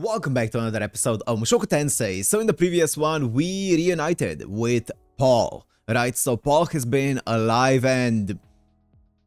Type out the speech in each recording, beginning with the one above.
Welcome back to another episode of Mushoku Tensei. So in the previous one, we reunited with Paul, right? So Paul has been alive and...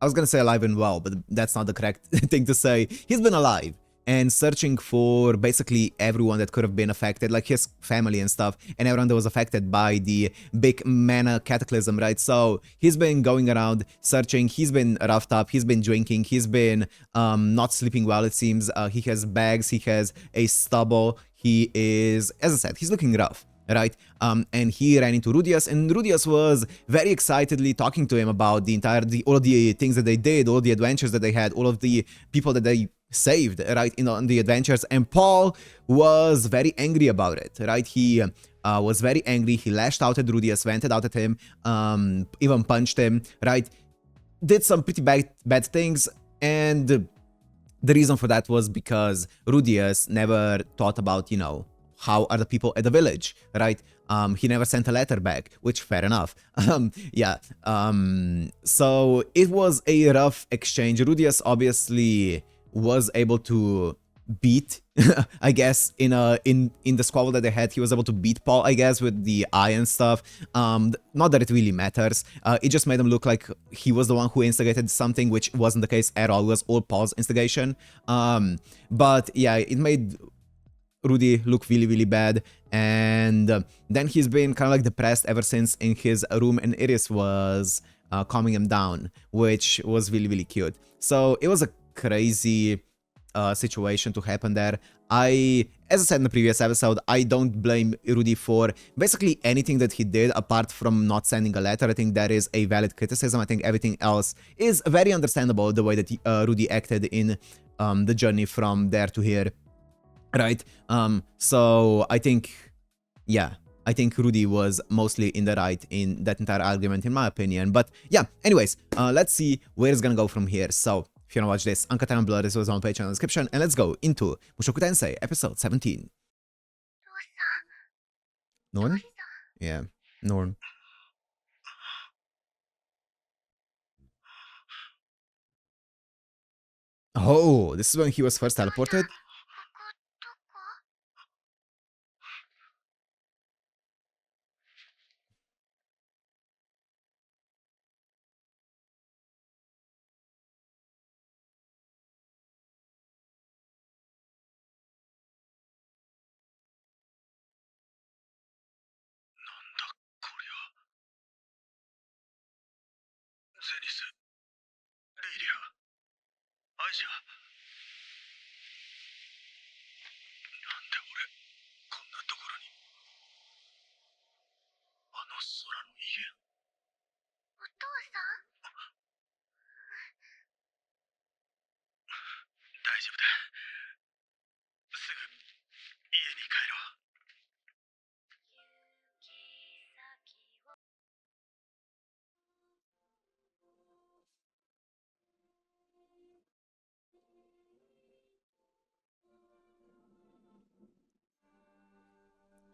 I was gonna say alive and well, but that's not the correct thing to say. He's been alive and searching for basically everyone that could have been affected, like his family and stuff, and everyone that was affected by the big mana cataclysm, right? So he's been going around searching, he's been roughed up, he's been drinking, he's been not sleeping well, it seems. He has bags, he has a stubble, he is, as I said, he's looking rough. Right, and he ran into Rudius, and Rudius was very excitedly talking to him about all of the things that they did, all the adventures that they had, all of the people that they saved, right, on the adventures. And Paul was very angry about it, right? He was very angry. He lashed out at Rudius, vented out at him, even punched him, right? Did some pretty bad things, and the reason for that was because Rudius never thought about, you know, how are the people at the village, right? He never sent a letter back, which fair enough. Yeah. So it was a rough exchange. Rudius obviously was able to beat, I guess, in the squabble that they had, he was able to beat Paul, I guess, with the eye and stuff. Not that it really matters. It just made him look like he was the one who instigated something, which wasn't the case at all. It was all Paul's instigation. But yeah, it made Rudy look really bad, and then he's been kind of like depressed ever since in his room, and Iris was calming him down, which was really cute. So it was a crazy situation to happen there. As I said in the previous episode, I don't blame Rudy for basically anything that he did apart from not sending a letter. I think that is a valid criticism. I think everything else is very understandable, the way that Rudy acted in the journey from there to here. Right, so I think, yeah, I think Rudy was mostly in the right in that entire argument, in my opinion. But yeah, anyways, let's see where it's gonna go from here. So if you wanna watch this, Uncut and Blood, this was on my page in the description, and let's go into Mushoku Tensei, episode 17. Norn? Yeah, Norn. Oh, this is when he was first teleported?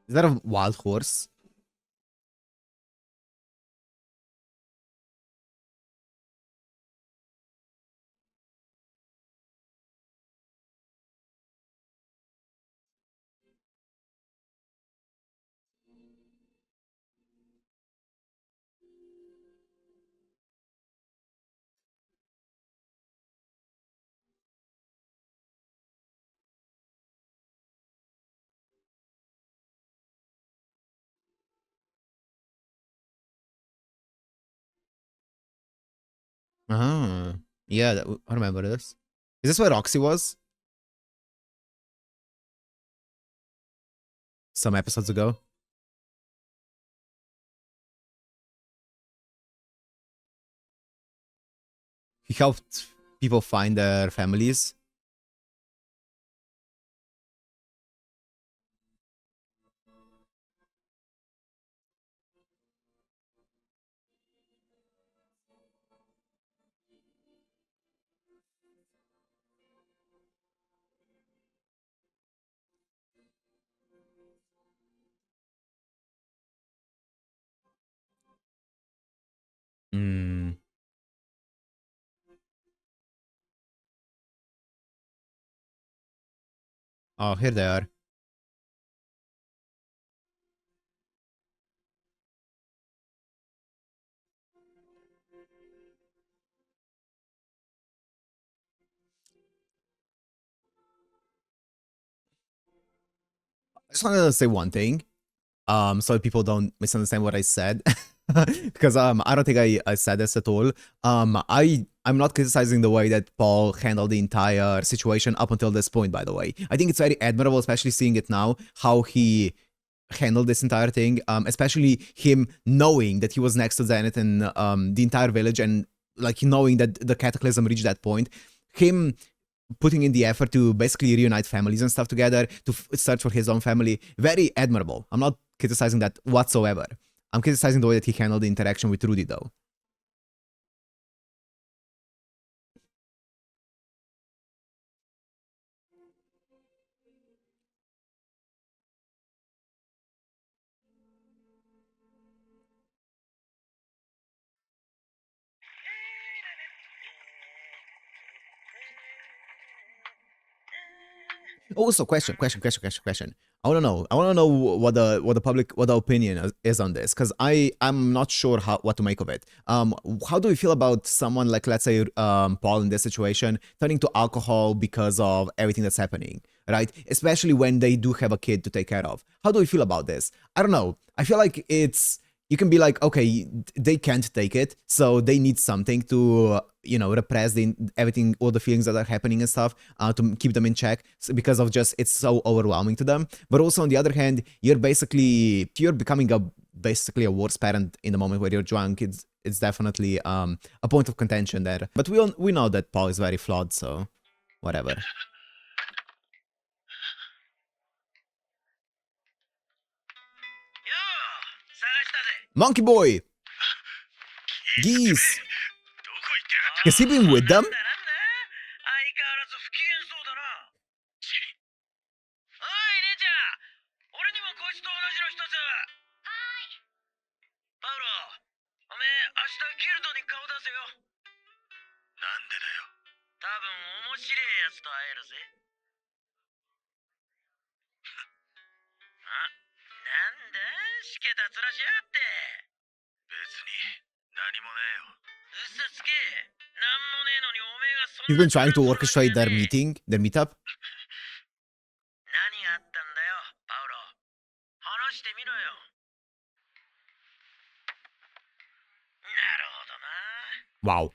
Is that a wild horse? Ah, yeah, I remember this. Is this where Roxy was? Some episodes ago? He helped people find their families. Hmm. Oh, here they are. I just wanted to say one thing, so people don't misunderstand what I said, because I don't think I said this at all. I'm not criticizing the way that Paul handled the entire situation up until this point. By the way, I think it's very admirable, especially seeing it now, how he handled this entire thing, especially him knowing that he was next to Zenith and the entire village, and like knowing that the cataclysm reached that point, him putting in the effort to basically reunite families and stuff together, to search for his own family. Very admirable. I'm not criticizing that whatsoever. I'm criticizing the way that he handled the interaction with Rudy, though. Also, question. I want to know. What the opinion is on this, because I'm not sure what to make of it. How do you feel about someone like, let's say, Paul in this situation turning to alcohol because of everything that's happening, right? Especially when they do have a kid to take care of. How do you feel about this? I don't know. I feel like you can be like, okay, they can't take it, so they need something to, repress everything, all the feelings that are happening and stuff, to keep them in check, because of just it's so overwhelming to them. But also on the other hand, you're becoming basically a worse parent in the moment where you're drunk. It's definitely a point of contention there. But we know that Paul is very flawed, so whatever. Monkey boy! Geese! Has he been with them? He's been trying to orchestrate their meetup. Wow.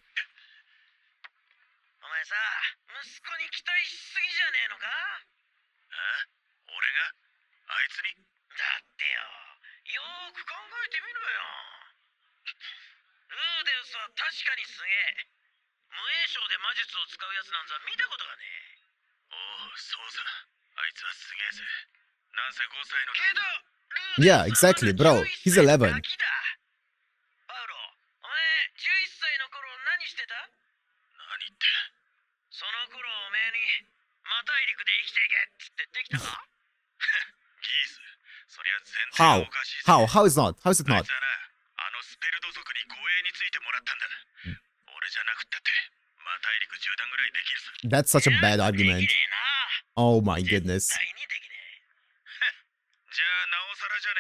Yeah, exactly, bro. He's 11. How? How is not? How is it not? That's such a bad argument. Oh my goodness.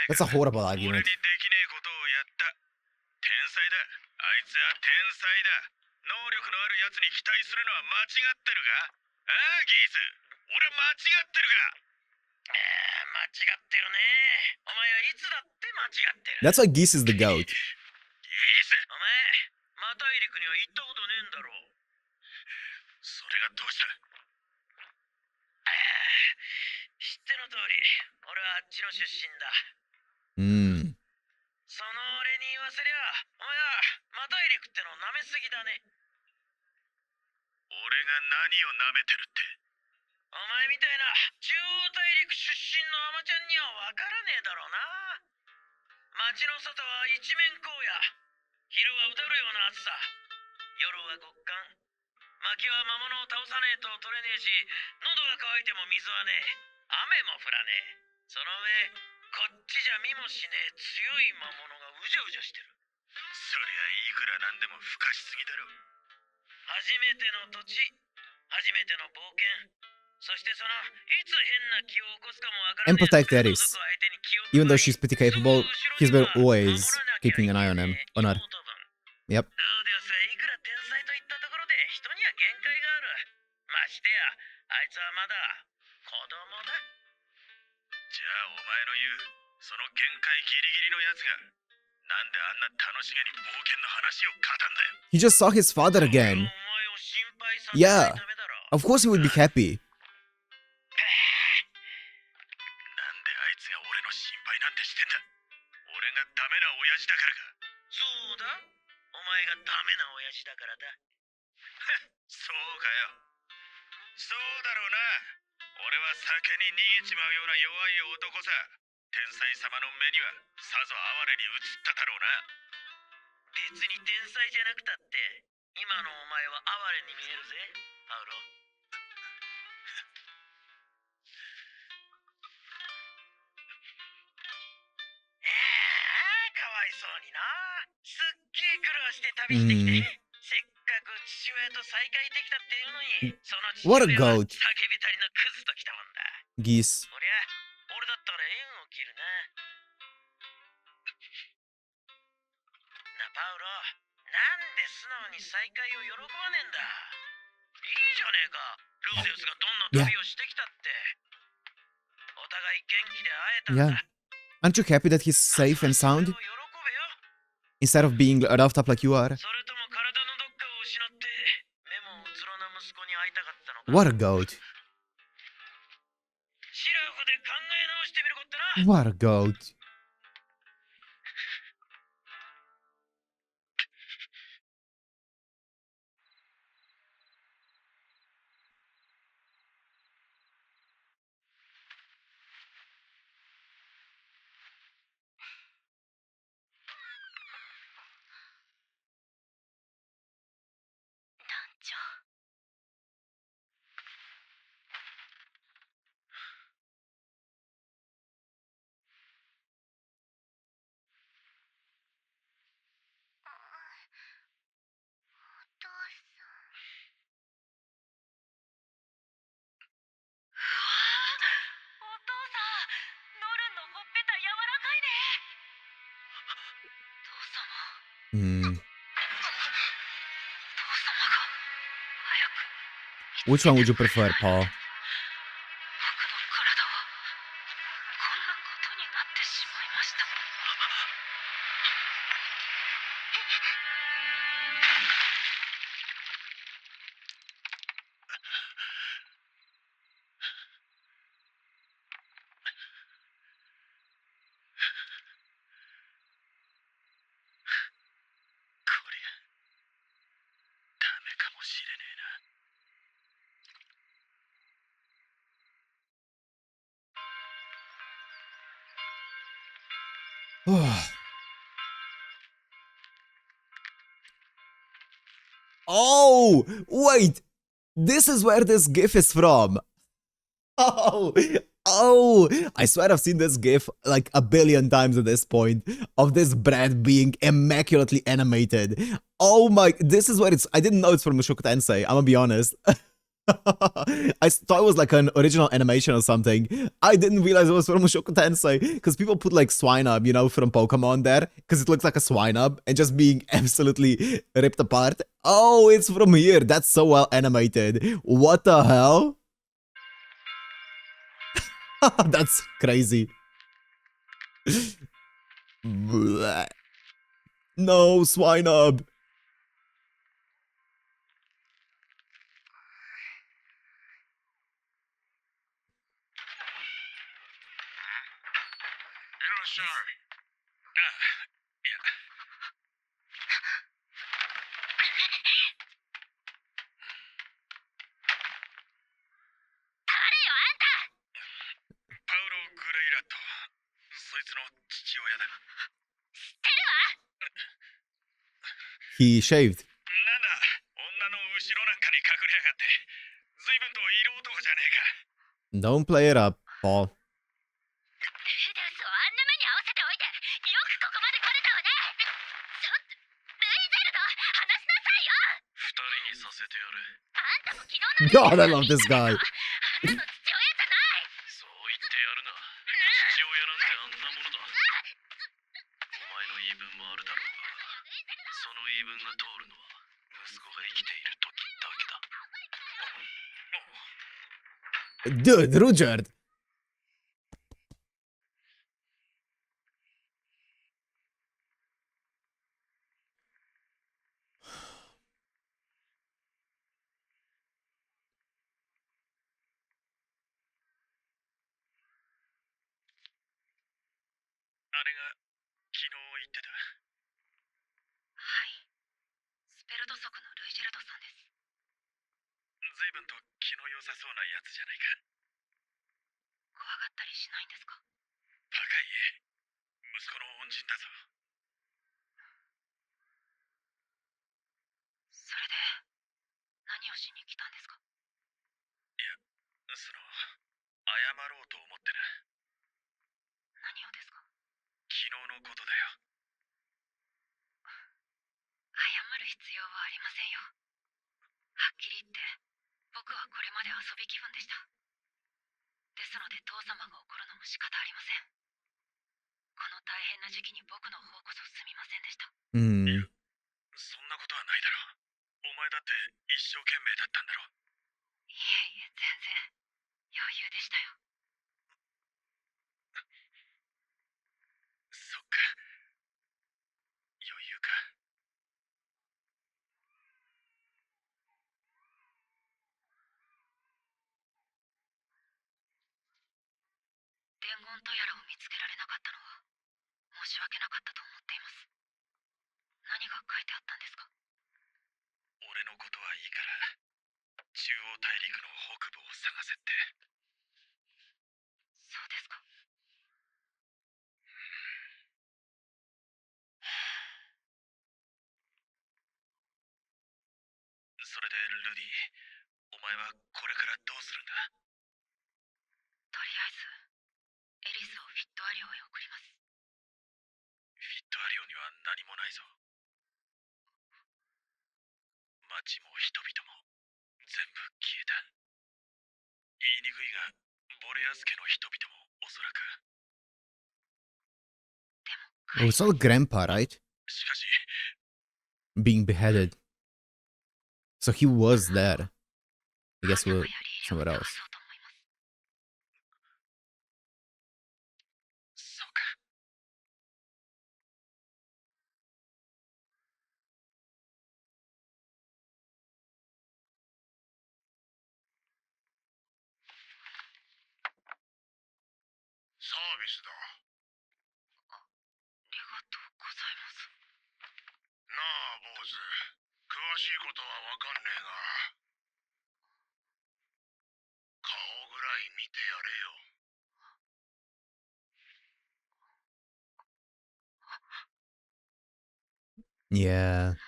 That's a horrible argument. That's why Geese is the GOAT. Hmm. And protect Eris. Even though she's pretty capable, he's been always keeping an eye on him. On her. Yep. He just saw his father again. Yeah. Of course he would be happy. What a goat. Geese. Yeah. Yeah. Aren't you happy that he's safe and sound? Instead of being roughed up like you are. What a goat. What a goat. Which one would you prefer, Paul? Oh, wait. This is where this gif is from. Oh, I swear I've seen this gif like a billion times at this point of this bread being immaculately animated. Oh my, this is where it's, I didn't know it's from Mushoku Tensei, I'm gonna be honest. I thought it was like an original animation or something. I didn't realize it was from Mushoku Tensei because people put like Swinub, you know, from Pokemon there because it looks like a Swinub and just being absolutely ripped apart. Oh, it's from here. That's so well animated. What the hell? That's crazy. No, Swinub. He shaved. Don't play it up, Paul. God, I love this guy. Dude, Rudyard! 'Oh, it's not Grandpa, right? Being beheaded. So he was there. I guess we're somewhere else. いやー。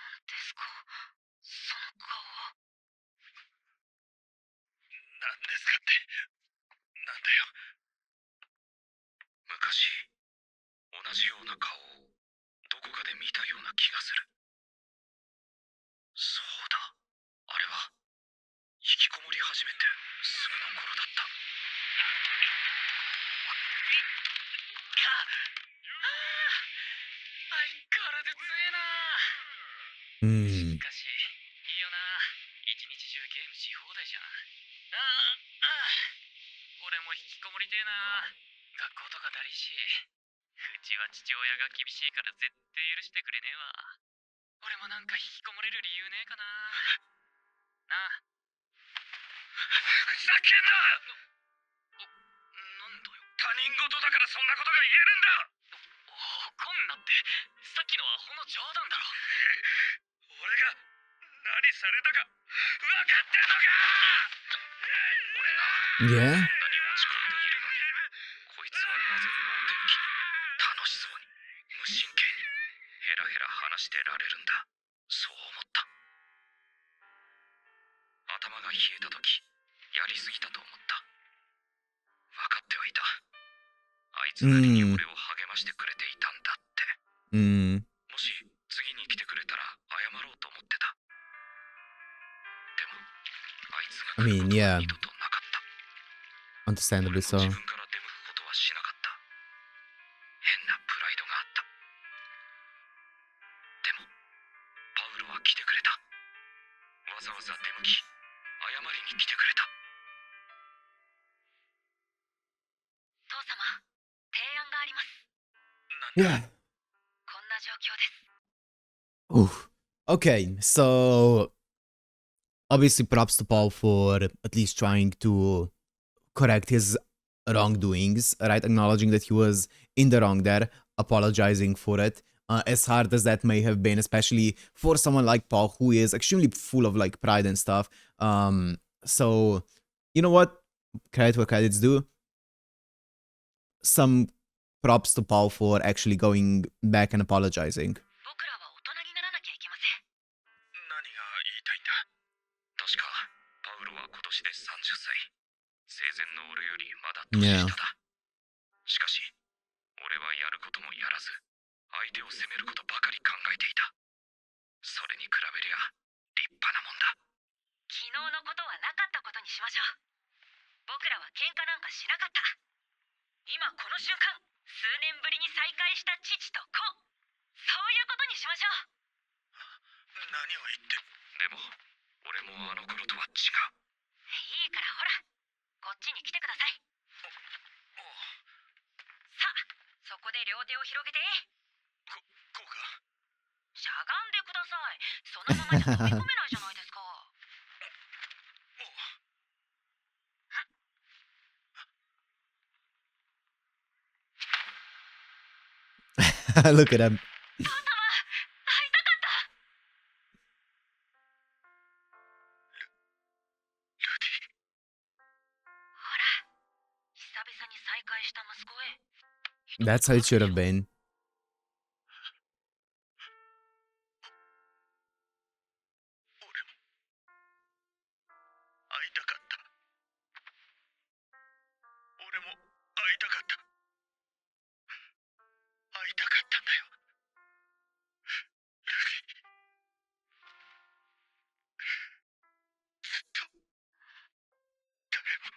Yeah? いや。understandably so. 自分から出向くことはしなかった。変なプライドがあった。でも、パウロは来てくれた。わざわざ出向き、謝りに来てくれた。父様、提案があります。Yeah. こんな状況です。Oof. Okay, so obviously props to Paul for at least trying to correct his wrongdoings, right? Acknowledging that he was in the wrong there, apologizing for it. As hard as that may have been, especially for someone like Paul, who is extremely full of like pride and stuff. So you know what? Credit where credit's due. Some props to Paul for actually going back and apologizing. 僕らは大人にならなきゃいけません。何が言いたいんだ。確か、パウロは今年で30歳。生前の俺よりまだ年下だ。しかし、俺はやることもやらず、相手を責めることばかり考えていた。それに比べりゃ、立派なもんだ。昨日のことはなかったことにしましょう。僕らは喧嘩なんかしなかった。今この瞬間、数年ぶりに再会した父と子。そういうことにしましょう。何を言って。でも、俺もあの頃とは違う。いいからほら、こっちに来てください。さあ、そこで両手を広げて。こうか。しゃがんでください。そのままじゃ飛び込めないじゃないですか。Look at him. 父様、会いたかった。ルディ。ほら、久々に再会した息子へ。That's how it should have been. 俺も会いたかった。俺も会いたかった。会いたかったんだよ。ルディ。ずっと誰も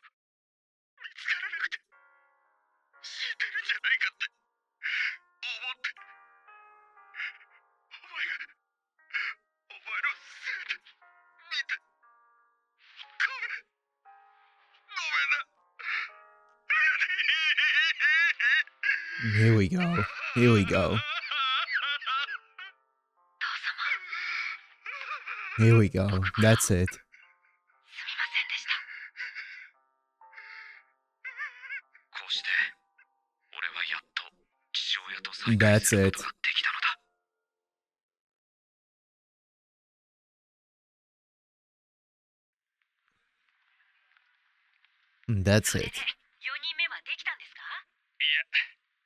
見つからなくて死んでるんじゃないかって思って。お前の姿見て。ごめんな。Here we go. Here we go. 父様。 Here we go. That's it. すみませんでした。こうして俺はやっと父親と再会することができたのだ。That's それで it. 4人目はできたんですか？いや、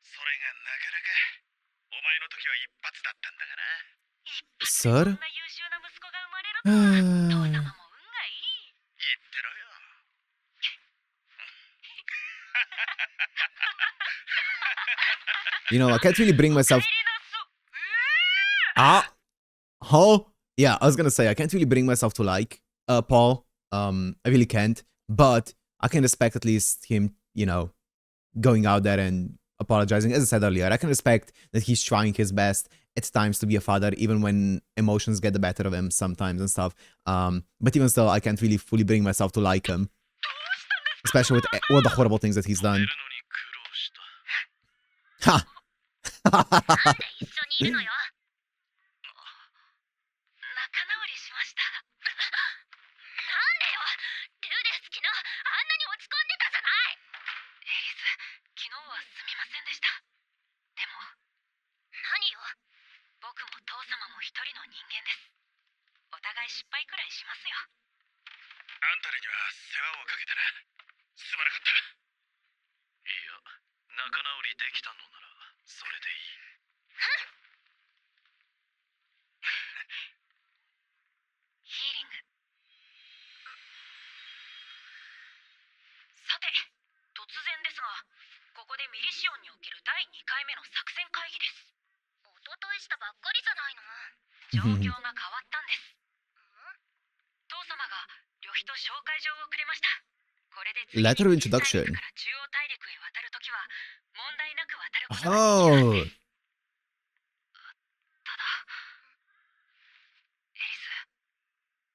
それがなかなかお前の時は一発だったんだがな。そんな優秀な息子が生まれるとは、父様も運がいい。言ってろよ。You know, I can't really bring myself. Ah, oh, yeah. I was gonna say I can't really bring myself to like Paul. I really can't. But I can respect at least him, you know, going out there and apologizing. As I said earlier, I can respect that he's trying his best at times to be a father, even when emotions get the better of him sometimes and stuff. But even still, I can't really fully bring myself to like him, especially with all the horrible things that he's done. Ha! なんで一緒にいるのよ。仲直りしました。なんでよ。ルーです。昨日あんなに落ち込んでたじゃない。エリス、昨日はすみませんでした。でも何よ。僕も父様も一人の人間です。お互い失敗くらいしますよ。あんたらには世話をかけたな。すまなかった。いや、仲直りできたのならそれでいい。ヒーリング。さて、突然ですが、ここでミリシオンにおける第2回目の作戦会議です。おとといしたばっかりじゃないの。状況が変わったんです。父様が旅費と紹介状をくれました。これで letter of introduction. 中央大陸へ渡るときは問題なく渡ることが Oh. ただ、エリス、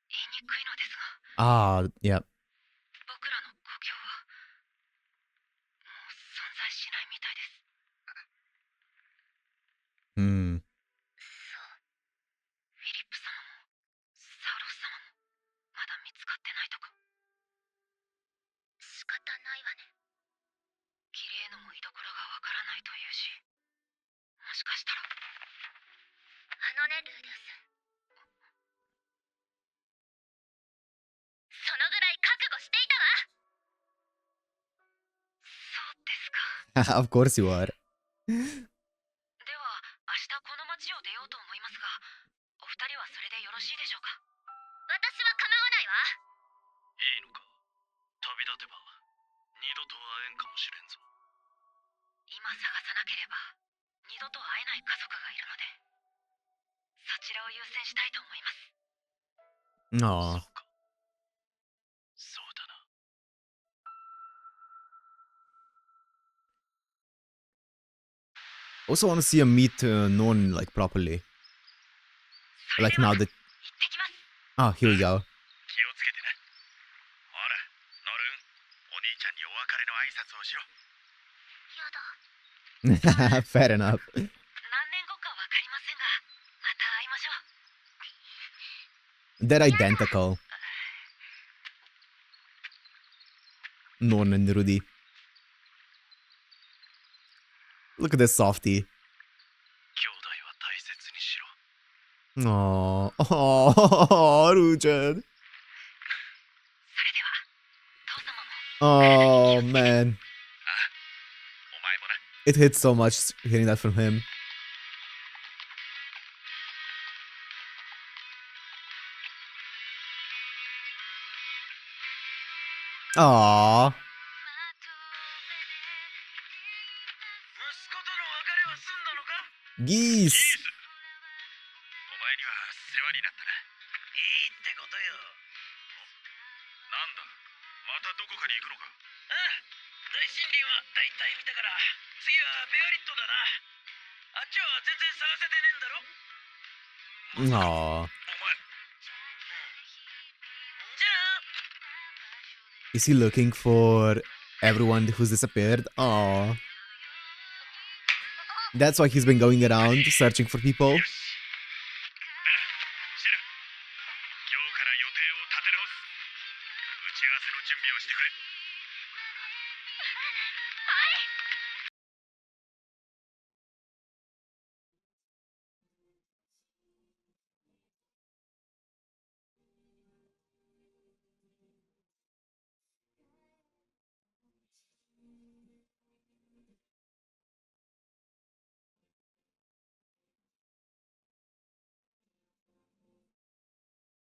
言いにくいのですが、 Ah, yeah. 僕らの故郷はもう存在しないみたいです。 Hmm. そう、フィリップ様もサウロス様もまだ見つかってないとか。仕方ないわね。ギレーヌも居所がわからないというし、もしかしたら。ね、ルーデウス。そのぐらい覚悟していたわ。そうですか。Of course you are. では、明日この町を出ようと思いますが、お二人はそれでよろしいでしょうか。私は構わないわ。いいのか。旅立てば二度と会えんかもしれんぞ。今探さなければ二度と会えない家族がいるので、そちらを優先したいと思います。 Aw. そうか。そうだな。 Also want to see him meet Non like properly. それ Like では now that. 行ってきます。 Ah, here we go. 気をつけてね。ほら、ノルン、お兄ちゃんにお別れの挨拶をしろ。やだ。 Fair enough. 何年後かわかりませんが、また会いましょう。 They're identical. Non and Rudy. Look at this softie. 兄弟は大切にしろ。 Aww. Aww, Rujan. それでは、父様も。 Oh, man. お前もな。 It hits so much hearing that from him. Aww. 息子との別れは済んだのか？ Geese. お前には世話になったな。いいってことよ。なんだ、またどこかに行くのか？ああ、大森林は大体見たから、次はベアリットだな。あっちは全然探せてねえんだろ？ Aww. お前。じゃあ。 Is he looking for everyone who's disappeared? Aww. That's why he's been going around searching for people. よし。シェラ、今日から予定を立て直す。打ち合わせの準備をしてくれ。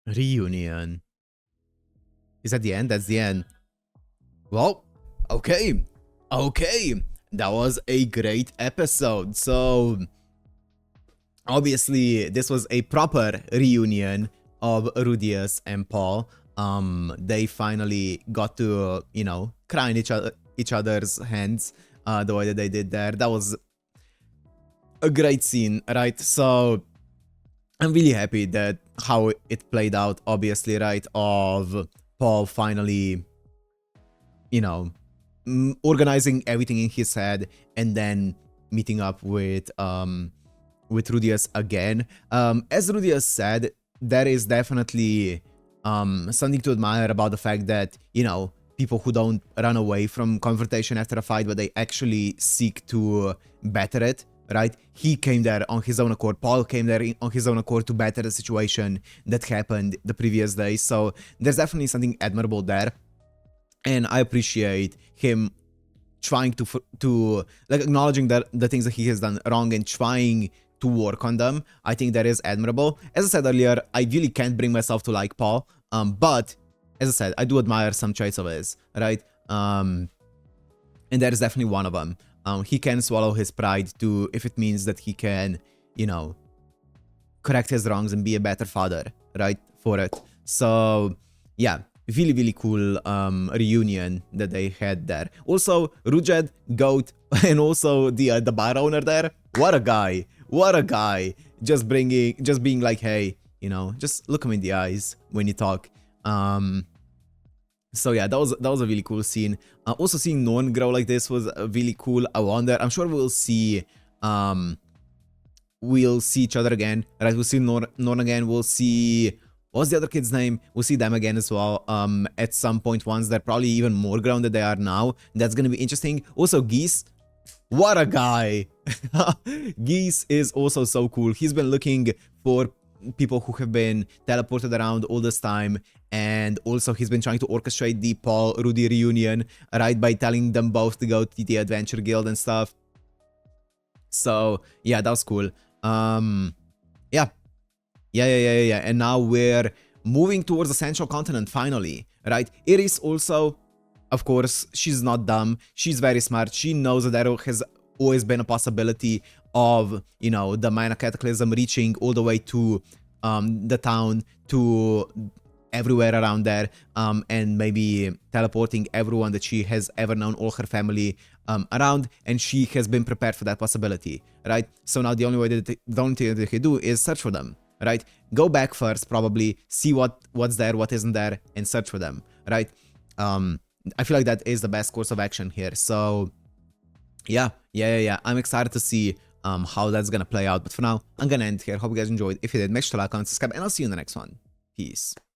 Reunion. Is that the end? That's the end. Well, okay. Okay. That was a great episode. So, obviously, this was a proper reunion of Rudius and Paul. They finally got to, you know, cry in each other's hands the way that they did there. That was a great scene, right? So, I'm really happy that how it played out, obviously, right? Of Paul finally, you know, organizing everything in his head and then meeting up with Rudius again. As Rudius said, there is definitely something to admire about the fact that, you know, people who don't run away from confrontation after a fight, but they actually seek to better it, right? He came there on his own accord. Paul came there on his own accord to better the situation that happened the previous day. So there's definitely something admirable there. And I appreciate him trying to like acknowledging that the things that he has done wrong and trying to work on them. I think that is admirable. As I said earlier, I really can't bring myself to like Paul. But as I said, I do admire some traits of his, right? And that is definitely one of them. He can swallow his pride too if it means that he can, you know, correct his wrongs and be a better father, right? For it. So yeah, really cool reunion that they had there. Also, Rujed, Goat, and also the bar owner there. What a guy! What a guy! Just being like, hey, you know, just look him in the eyes when you talk. So yeah, that was a really cool scene. Also seeing Norn grow like this was really cool. I wonder, I'm sure we'll see each other again, right? We'll see Norn again. We'll see, what's the other kid's name? We'll see them again as well at some point once they're probably even more grown than they are now. That's gonna be interesting. Also, Geese, what a guy! Geese is also so cool. He's been looking for people who have been teleported around all this time, and also he's been trying to orchestrate the Paul Rudy reunion, right, by telling them both to go to the Adventure Guild and stuff. So yeah, that was cool. Yeah, and now we're moving towards the Central Continent finally, right? Iris also, of course, she's not dumb. She's very smart. She knows that there has always been a possibility of, you know, the Minor Cataclysm reaching all the way to the town, to everywhere around there, and maybe teleporting everyone that she has ever known, all her family around, and she has been prepared for that possibility, right? So now the only thing that they can do is search for them, right? Go back first, probably see what's there, what isn't there, and search for them, right? I feel like that is the best course of action here. So yeah, I'm excited to see how that's gonna play out. But for now, I'm gonna end here. Hope you guys enjoyed. If you did, make sure to like, comment, subscribe, and I'll see you in the next one. Peace.